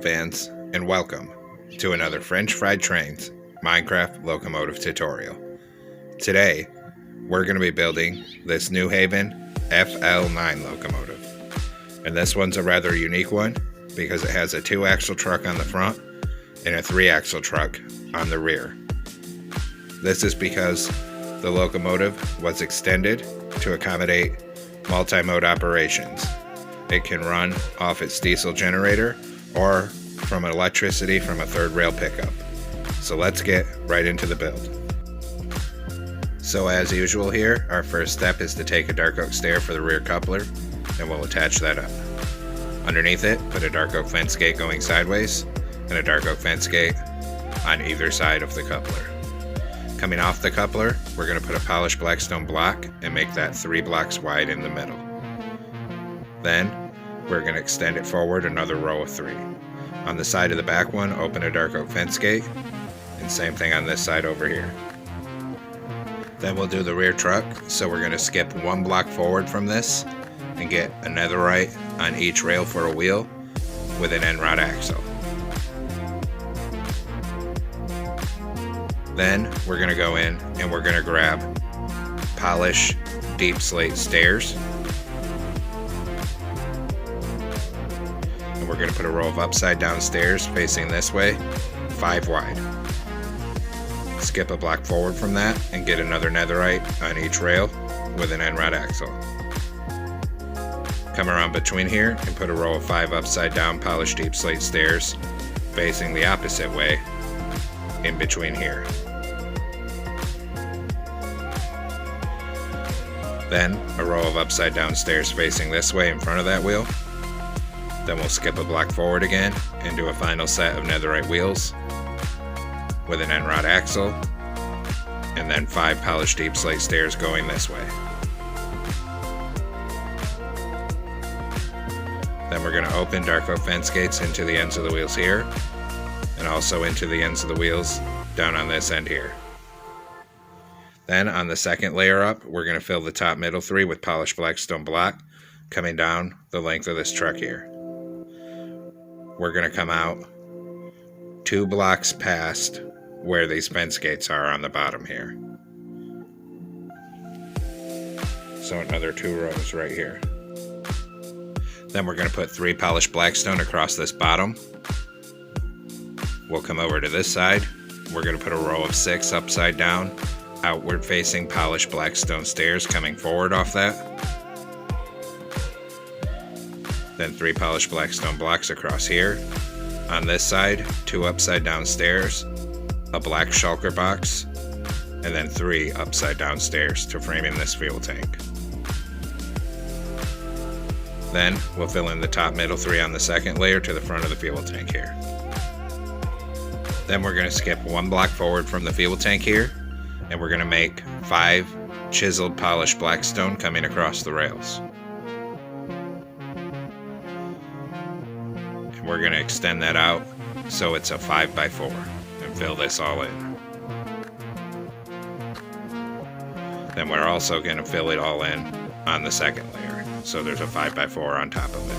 fans, and welcome to another French Fried Trains Minecraft locomotive tutorial. Today, we're going to be building this New Haven FL9 locomotive. And this one's a rather unique one because it has a 2-axle truck on the front and a 3-axle truck on the rear. This is because the locomotive was extended to accommodate multi-mode operations. It can run off its diesel generator or from electricity from a third rail pickup. So let's get right into the build. So as usual here, our first step is to take a dark oak stair for the rear coupler, and we'll attach that up. Underneath it, put a dark oak fence gate going sideways, and a dark oak fence gate on either side of the coupler. Coming off the coupler, we're going to put a polished blackstone block and make that 3 blocks wide in the middle. Then, we're going to extend it forward another row of 3. On the side of the back one, open a dark oak fence gate, and same thing on this side over here. Then we'll do the rear truck, so we're going to skip 1 block forward from this and get a netherite on each rail for a wheel with an end rod axle. Then we're going to go in and we're going to grab polish deep slate stairs. And we're going to put a row of upside down stairs facing this way, 5 wide. Skip a block forward from that and get another netherite on each rail with an end rod axle. Come around between here and put a row of 5 upside down polished deep slate stairs facing the opposite way in between here. Then a row of upside down stairs facing this way in front of that wheel. Then we'll skip a block forward again and do a final set of netherite wheels with an end rod axle, and then 5 polished deep slate stairs going this way. Then we're going to open dark oak fence gates into the ends of the wheels here, and also into the ends of the wheels down on this end here. Then on the second layer up, we're going to fill the top middle 3 with polished blackstone block coming down the length of this truck here. We're going to come out 2 blocks past where these fence gates are on the bottom here. So another 2 rows right here. Then we're going to put 3 polished blackstone across this bottom. We'll come over to this side. We're going to put a row of 6 upside down, outward facing polished blackstone stairs coming forward off that. Then 3 polished blackstone blocks across here. On this side, 2 upside down stairs, a black shulker box, and then 3 upside down stairs to frame in this fuel tank. Then we'll fill in the top middle 3 on the second layer to the front of the fuel tank here. Then we're going to skip 1 block forward from the fuel tank here, and we're going to make 5 chiseled polished blackstone coming across the rails. And we're going to extend that out so it's a 5x4 and fill this all in. Then we're also going to fill it all in on the second layer, so there's a 5x4 on top of it.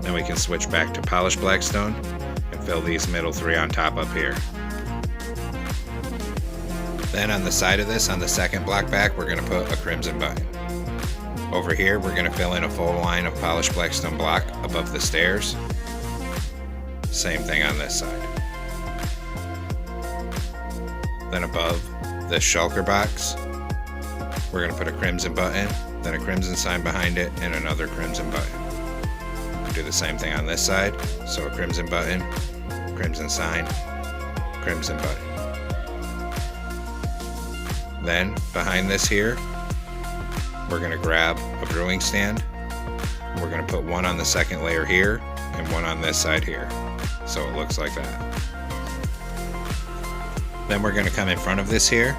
Then we can switch back to polished blackstone and fill these middle 3 on top up here. Then on the side of this, on the second block back, we're going to put a crimson button. Over here, we're going to fill in a full line of polished blackstone block above the stairs. Same thing on this side. Then above this shulker box, we're going to put a crimson button, then a crimson sign behind it, and another crimson button. Do the same thing on this side, so a crimson button, crimson sign, crimson button. Then behind this here, we're going to grab a brewing stand. We're going to put 1 on the second layer here and 1 on this side here, so it looks like that. Then we're going to come in front of this here.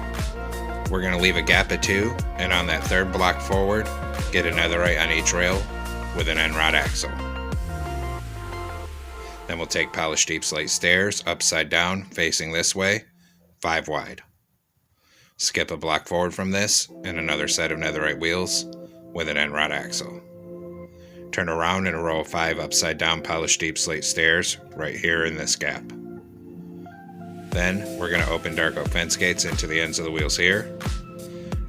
We're going to leave a gap of 2, and on that 3rd block forward, get a netherite on each rail with an end rod axle. Then we'll take polished deep slate stairs upside down facing this way, 5 wide. Skip a block forward from this and another set of netherite wheels with an end rod axle. turn around in a row of 5 upside down polished deep slate stairs right here in this gap. Then we're going to open dark oak fence gates into the ends of the wheels here,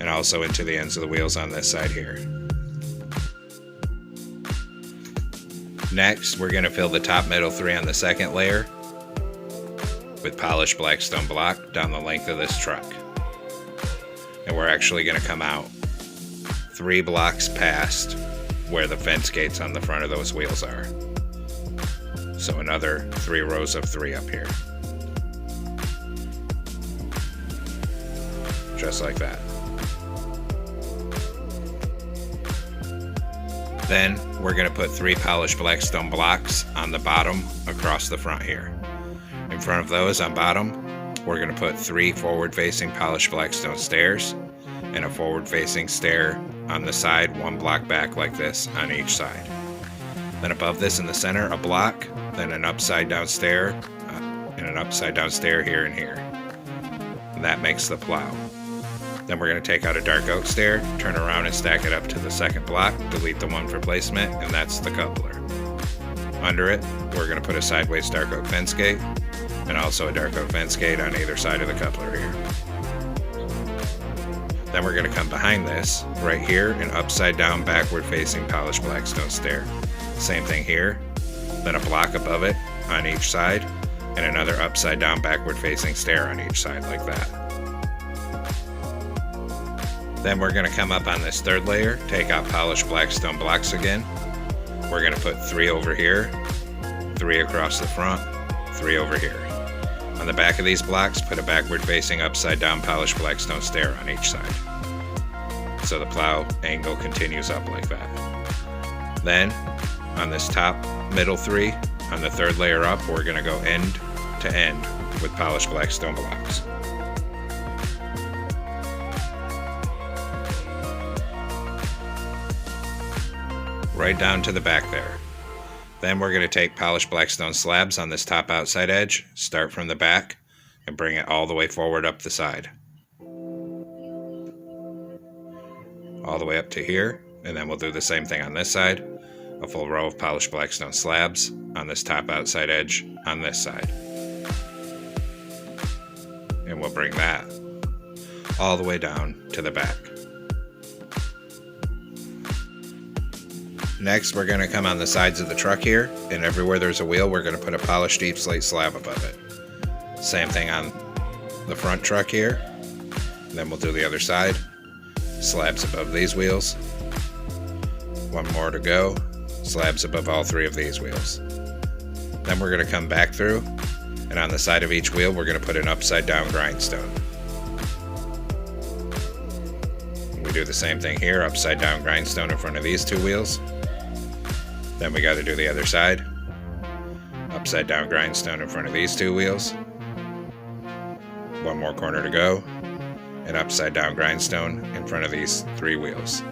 and also into the ends of the wheels on this side here. Next, we're going to fill the top middle 3 on the second layer with polished black stone block down the length of this truck. And we're actually going to come out 3 blocks past where the fence gates on the front of those wheels are. So another 3 rows of 3 up here. Just like that. Then we're going to put 3 polished black stone blocks on the bottom across the front here. In front of those on bottom, we're going to put 3 forward-facing polished black stone stairs and a forward-facing stair on the side 1 block back like this on each side. Then above this in the center, a block, then an upside down stair, and an upside down stair here and here. And that makes the plow. Then we're going to take out a dark oak stair, turn around and stack it up to the second block, delete the one for placement, and that's the coupler. Under it, we're going to put a sideways dark oak fence gate, and also a dark oak fence gate on either side of the coupler here. Then we're going to come behind this, right here, an upside down backward facing polished black stone stair. Same thing here, then a block above it on each side, and another upside down backward facing stair on each side like that. Then we're going to come up on this third layer, take out polished black stone blocks again. We're going to put 3 over here, 3 across the front, 3 over here. On the back of these blocks, put a backward facing upside down polished black stone stair on each side. So the plow angle continues up like that. Then, on this top middle 3, on the third layer up, we're going to go end to end with polished black stone blocks. Right down to the back there. Then we're going to take polished black stone slabs on this top outside edge, start from the back, and bring it all the way forward up the side. All the way up to here, and then we'll do the same thing on this side. A full row of polished black stone slabs on this top outside edge on this side. And we'll bring that all the way down to the back. Next, we're going to come on the sides of the truck here, and everywhere there's a wheel, we're going to put a polished deep slate slab above it. Same thing on the front truck here. And then we'll do the other side. Slabs above these wheels. 1 more to go. Slabs above all 3 of these wheels. Then we're going to come back through, and on the side of each wheel, we're going to put an upside down grindstone. We do the same thing here, upside down grindstone in front of these 2 wheels. Then we got to do the other side. Upside down grindstone in front of these 2 wheels. 1 more corner to go. An upside down grindstone in front of these 3 wheels.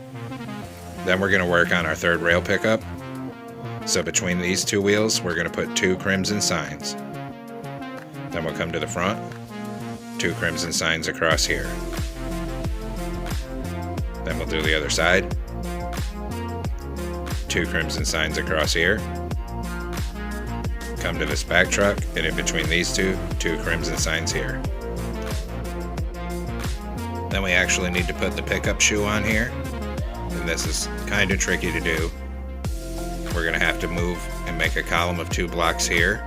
Then we're going to work on our third rail pickup. So between these 2 wheels, we're going to put 2 crimson signs. Then we'll come to the front. 2 crimson signs across here. Then we'll do the other side. 2 crimson signs across here. Come to this back truck, and in between these 2 crimson signs here. Then we actually need to put the pickup shoe on here, and this is kind of tricky to do. We're going to have to move and make a column of 2 blocks here,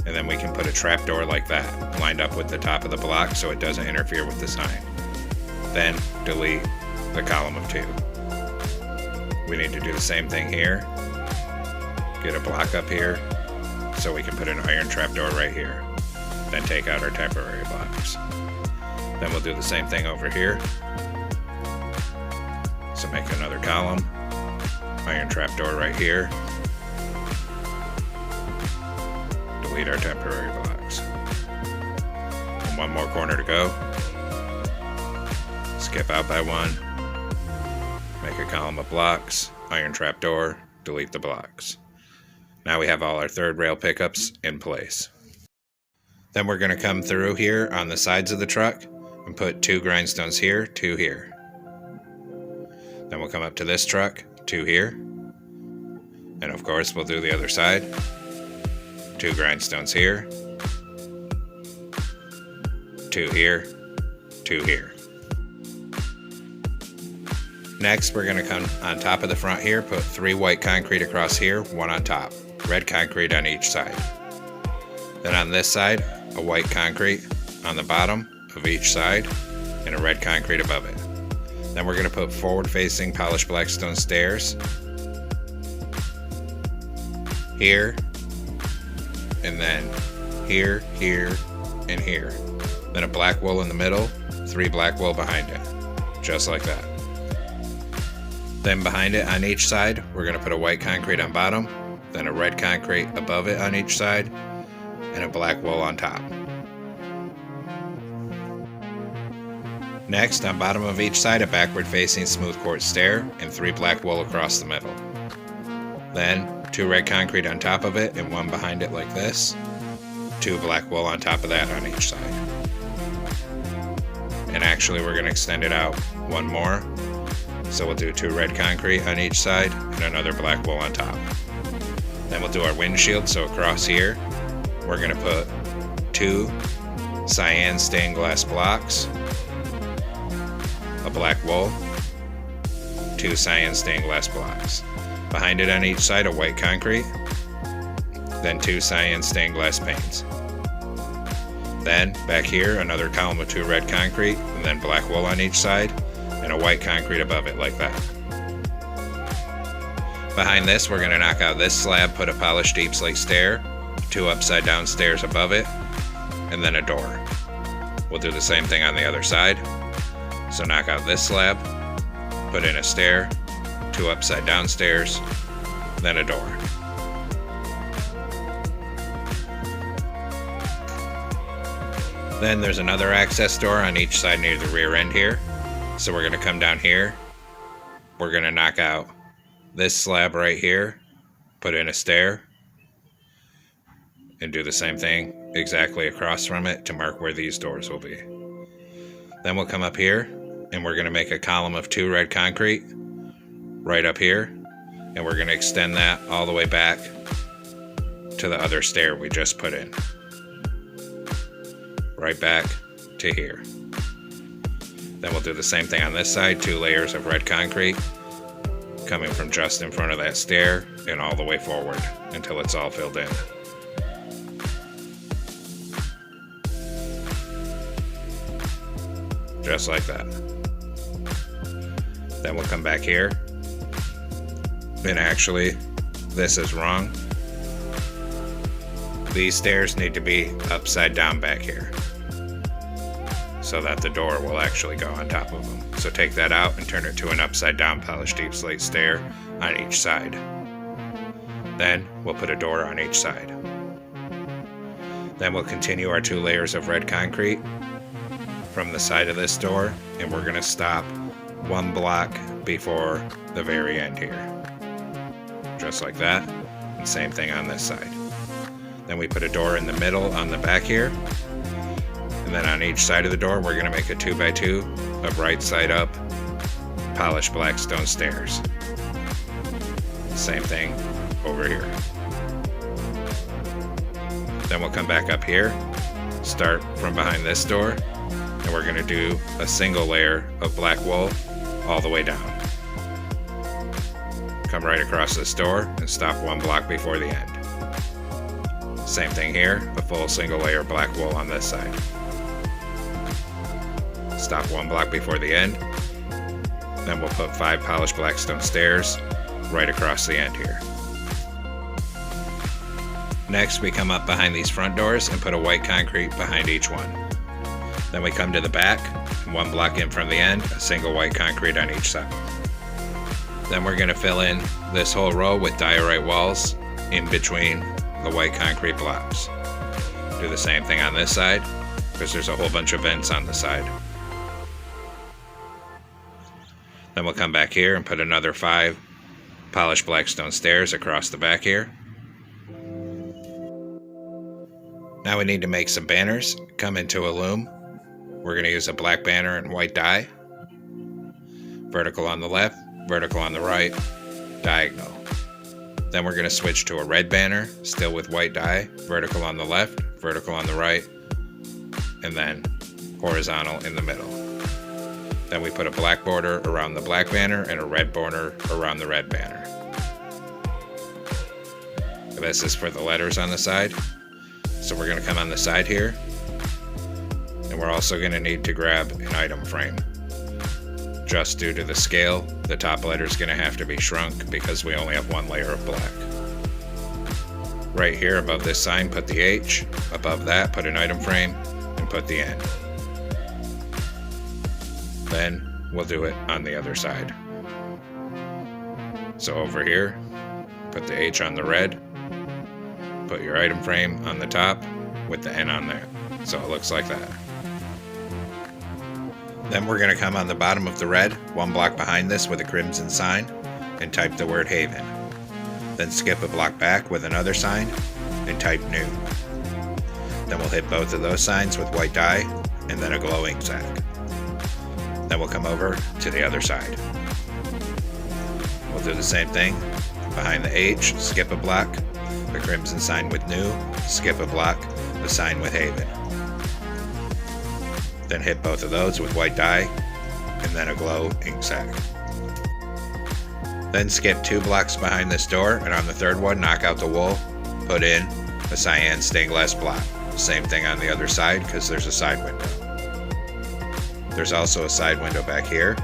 and then we can put a trap door like that, lined up with the top of the block so it doesn't interfere with the sign. Then delete the column of 2. We need to do the same thing here. Get a block up here so we can put an iron trapdoor right here. Then take out our temporary blocks. Then we'll do the same thing over here. So make another column. Iron trapdoor right here. Delete our temporary blocks. And 1 more corner to go. Skip out by 1. Make a column of blocks, iron trapdoor, delete the blocks. Now we have all our third rail pickups in place. Then we're going to come through here on the sides of the truck and put 2 grindstones here, 2 here. Then we'll come up to this truck, 2 here. And of course, we'll do the other side. 2 grindstones here. 2 here. 2 here. Next, we're going to come on top of the front here, put 3 white concrete across here, 1 on top. Red concrete on each side. Then on this side, a white concrete on the bottom of each side and a red concrete above it. Then we're going to put forward-facing polished black stone stairs here, and then here, here, and here. Then a black wool in the middle, 3 black wool behind it, just like that. Then behind it on each side, we're going to put a white concrete on bottom, then a red concrete above it on each side, and a black wool on top. Next, on bottom of each side, a backward-facing smooth quartz stair and 3 black wool across the middle. Then 2 red concrete on top of it and 1 behind it like this. 2 black wool on top of that on each side. And actually, we're going to extend it out 1 more. So we'll do 2 red concrete on each side and another black wool on top. Then we'll do our windshield. So across here, we're going to put 2 cyan stained glass blocks, a black wool, 2 cyan stained glass blocks. Behind it on each side, a white concrete, then 2 cyan stained glass panes. Then back here, another column of 2 red concrete, and then black wool on each side, and a white concrete above it like that. Behind this, we're going to knock out this slab, put a polished deep slate stair, 2 upside down stairs above it, and then a door. We'll do the same thing on the other side. So knock out this slab, put in a stair, 2 upside down stairs, then a door. Then there's another access door on each side near the rear end here. So we're going to come down here. We're going to knock out this slab right here, put in a stair, and do the same thing exactly across from it to mark where these doors will be. Then we'll come up here and we're going to make a column of 2 red concrete right up here, and we're going to extend that all the way back to the other stair we just put in. Right back to here. Then we'll do the same thing on this side, 2 layers of red concrete coming from just in front of that stair and all the way forward until it's all filled in. Just like that. Then we'll come back here, and actually this is wrong. These stairs need to be upside down back here so that the door will actually go on top of them. So take that out and turn it to an upside down polished deep slate stair on each side. Then we'll put a door on each side. Then we'll continue our 2 layers of red concrete from the side of this door, and we're going to stop 1 block before the very end here. Just like that. And same thing on this side. Then we put a door in the middle on the back here. And then on each side of the door, we're going to make a 2x2 of right side up polished black stone stairs. Same thing over here. Then we'll come back up here, start from behind this door, and we're going to do a single layer of black wool all the way down. Come right across this door and stop 1 block before the end. Same thing here, a full single layer of black wool on this side. Stop 1 block before the end. Then we'll put 5 polished black stone stairs right across the end here. Next, we come up behind these front doors and put a white concrete behind each one. Then we come to the back, 1 block in from the end, a single white concrete on each side. Then we're going to fill in this whole row with diorite walls in between the white concrete blocks. Do the same thing on this side, because there's a whole bunch of vents on the side. Then we'll come back here and put another 5 polished black stone stairs across the back here. Now we need to make some banners come into a loom. We're going to use a black banner and white dye. Vertical on the left, vertical on the right, diagonal. Then we're going to switch to a red banner, still with white dye, vertical on the left, vertical on the right, and then horizontal in the middle. Then we put a black border around the black banner and a red border around the red banner. This is for the letters on the side. So we're going to come on the side here, and we're also going to need to grab an item frame. Just due to the scale, the top letter is going to have to be shrunk because we only have one layer of black. Right here above this sign, put the H. Above that, put an item frame and put the N. Then we'll do it on the other side. So over here, put the H on the red. Put your item frame on the top with the N on there. So it looks like that. Then we're going to come on the bottom of the red, one block behind this with a crimson sign, and type the word Haven. Then skip a block back with another sign, and type New. Then we'll hit both of those signs with white dye, and then a glowing sack. Then we'll come over to the other side. We'll do the same thing. Behind the H, skip a block, a crimson sign with New, skip a block, a sign with Haven. Then hit both of those with white dye, and then a glow ink sac. Then skip 2 blocks behind this door, and on the third one, knock out the wool, put in a cyan stained glass block. Same thing on the other side, because there's a side window. There's also a side window back here.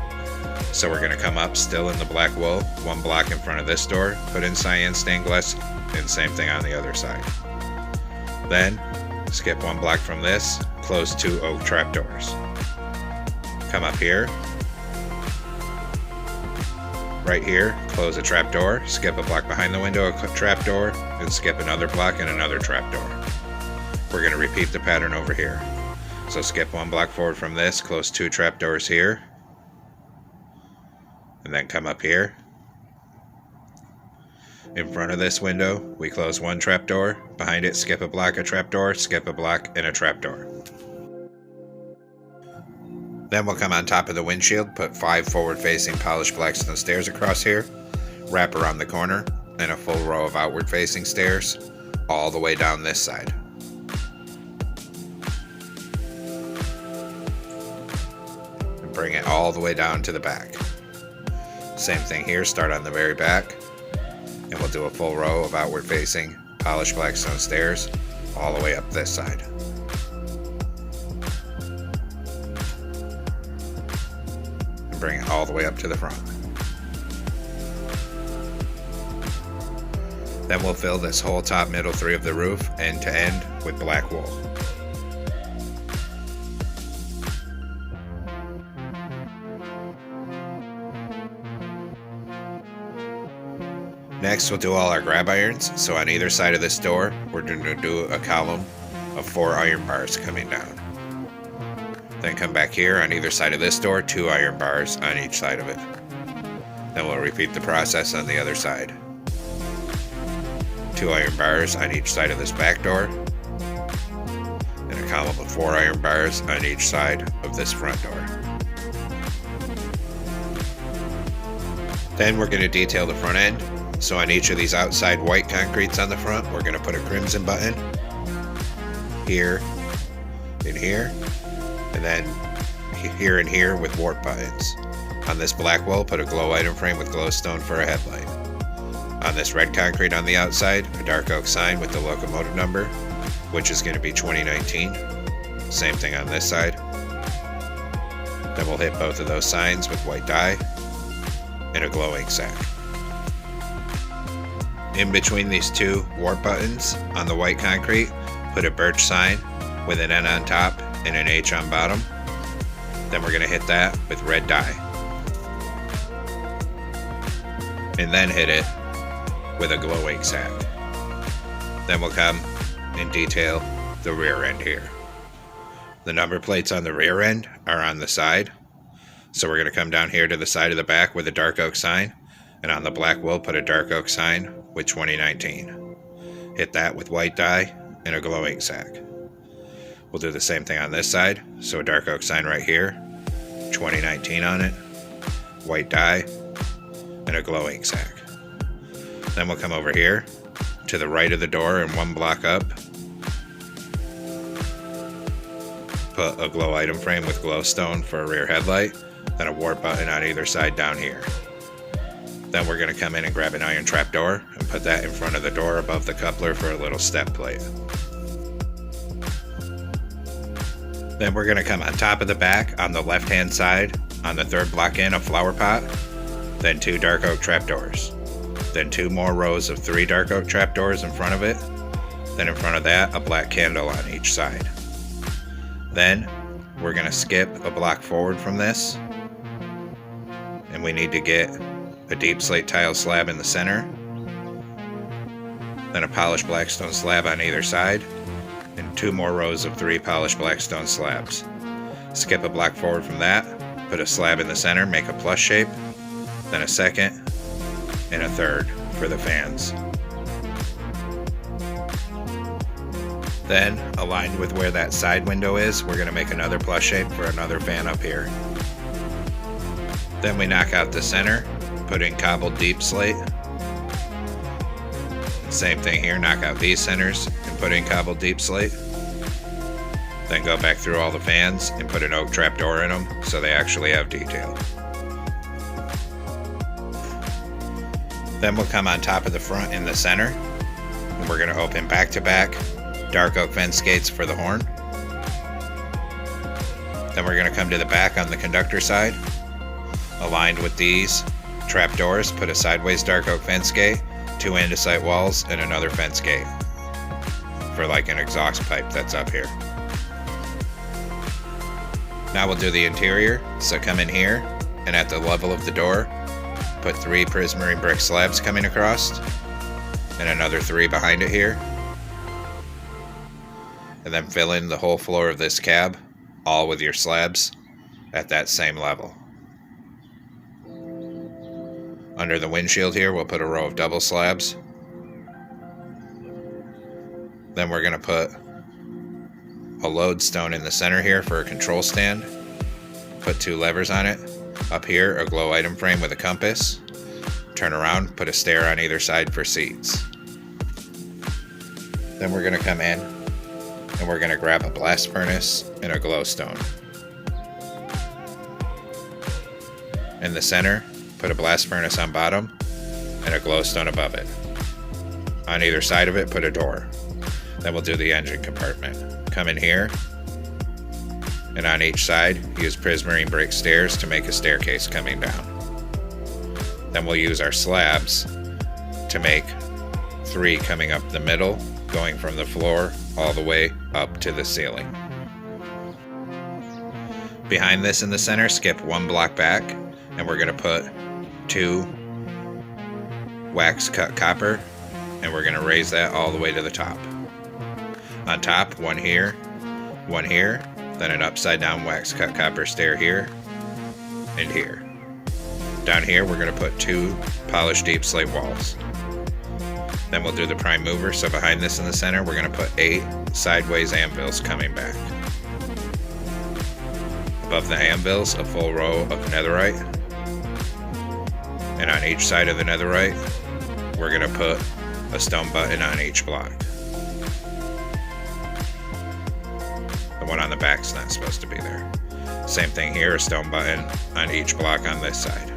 So we're going to come up still in the black wool, 1 block in front of this door, put in cyan stained glass, and same thing on the other side. Then skip 1 block from this, close 2 oak trapdoors. Come up here. Right here, close a trapdoor, skip a block behind the window, a trapdoor, and skip another block and another trapdoor. We're going to repeat the pattern over here. So skip 1 block forward from this, close 2 trapdoors here, and then come up here. In front of this window, we close 1 trapdoor, behind it skip a block, a trapdoor, skip a block, and a trapdoor. Then we'll come on top of the windshield, put 5 forward-facing polished black stone stairs across here, wrap around the corner, and a full row of outward-facing stairs, all the way down this side. And bring it all the way down to the back. Same thing here, start on the very back, and we'll do a full row of outward-facing polished black stone stairs, all the way up this side. Bring it all the way up to the front. Then we'll fill this whole top, middle 3 of the roof end to end with black wool. Next we'll do all our grab irons. So on either side of this door, we're going to do a column of 4 iron bars coming down. Then come back here on either side of this door, 2 iron bars on each side of it. Then we'll repeat the process on the other side. 2 iron bars on each side of this back door, and a column of 4 iron bars on each side of this front door. Then we're going to detail the front end. So on each of these outside white concretes on the front, we're going to put a crimson button here and here, and then here and here with warp buttons. On this black wall, put a glow item frame with glowstone for a headlight. On this red concrete on the outside, a dark oak sign with the locomotive number, which is going to be 2019. Same thing on this side. Then we'll hit both of those signs with white dye and a glowing sack. In between these 2 warp buttons on the white concrete, put a birch sign with an N on top and an H on bottom. Then we're going to hit that with red dye. And then hit it with a glowing sack. Then we'll come and detail the rear end here. The number plates on the rear end are on the side. So we're going to come down here to the side of the back with a dark oak sign. And on the black we'll put a dark oak sign with 2019. Hit that with white dye and a glowing sack. We'll do the same thing on this side. So a dark oak sign right here, 2019 on it, white dye, and a glowing sack. Then we'll come over here to the right of the door and one block up. Put a glow item frame with glowstone for a rear headlight, then a warp button on either side down here. Then we're going to come in and grab an iron trap door and put that in front of the door above the coupler for a little step plate. Then we're going to come on top of the back on the left hand side on the third block in a flower pot, then 2 dark oak trapdoors, then 2 more rows of 3 dark oak trapdoors in front of it, then in front of that a black candle on each side. Then we're going to skip a block forward from this, and we need to get a deep slate tile slab in the center, then a polished blackstone slab on either side, and 2 more rows of 3 polished blackstone slabs. Skip a block forward from that, put a slab in the center, make a plus shape, then a second and a third for the fans. Then, aligned with where that side window is, we're going to make another plus shape for another fan up here. Then we knock out the center, put in cobbled deep slate. Same thing here, knock out these centers and put in cobbled deep slate. Then go back through all the fans and put an oak trapdoor in them so they actually have detail. Then we'll come on top of the front in the center, and we're going to open back to back dark oak fence gates for the horn. Then we're going to come to the back on the conductor side. Aligned with these trapdoors, put a sideways dark oak fence gate, 2 andesite walls, and another fence gate for like an exhaust pipe that's up here. Now we'll do the interior, so come in here, and at the level of the door, put 3 prismarine brick slabs coming across, and another 3 behind it here. And then fill in the whole floor of this cab, all with your slabs, at that same level. Under the windshield here, we'll put a row of double slabs. Then we're going to put a lodestone in the center here for a control stand. Put 2 levers on it. Up here, a glow item frame with a compass. Turn around, put a stair on either side for seats. Then we're going to come in and we're going to grab a blast furnace and a glowstone. In the center, put a blast furnace on bottom and a glowstone above it. On either side of it, put a door. Then we'll do the engine compartment. Come in here, and on each side, use prismarine brick stairs to make a staircase coming down. Then we'll use our slabs to make 3 coming up the middle, going from the floor all the way up to the ceiling. Behind this in the center, skip 1 block back, and we're going to put 2 wax cut copper, and we're going to raise that all the way to the top. On top, 1 here, 1 here, then an upside down wax cut copper stair here, and here. Down here, we're going to put 2 polished deep slate walls. Then we'll do the prime mover, so behind this in the center, we're going to put 8 sideways anvils coming back. Above the anvils, a full row of netherite. And on each side of the netherite, we're going to put a stone button on each block. The one on the back's not supposed to be there. Same thing here, a stone button on each block on this side.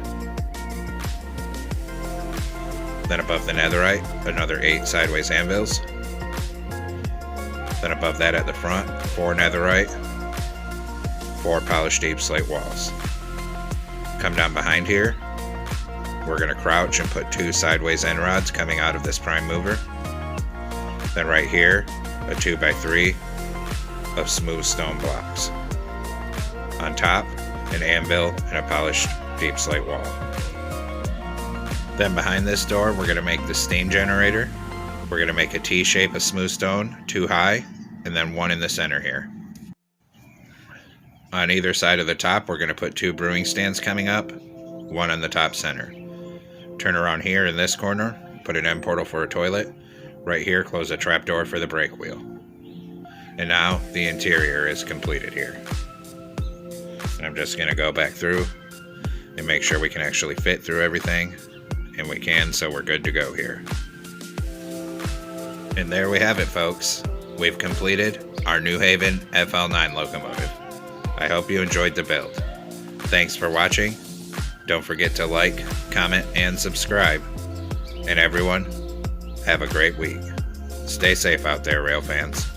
Then above the netherite, another 8 sideways anvils. Then above that at the front, 4 netherite, 4 polished deep slate walls. Come down behind here, we're going to crouch and put 2 sideways end rods coming out of this prime mover. Then right here, a 2x3 of smooth stone blocks. On top, an anvil and a polished deep slate wall. Then behind this door, we're going to make the steam generator. We're going to make a T shape of smooth stone, 2 high, and then 1 in the center here. On either side of the top, we're going to put 2 brewing stands coming up, 1 on the top center. Turn around here in this corner, put an end portal for a toilet. Right here, close a trapdoor for the brake wheel. And now the interior is completed here. And I'm just going to go back through and make sure we can actually fit through everything and we can, so we're good to go here. And there we have it, folks. We've completed our New Haven FL9 locomotive. I hope you enjoyed the build. Thanks for watching. Don't forget to like, comment, and subscribe. And everyone, have a great week. Stay safe out there, rail fans.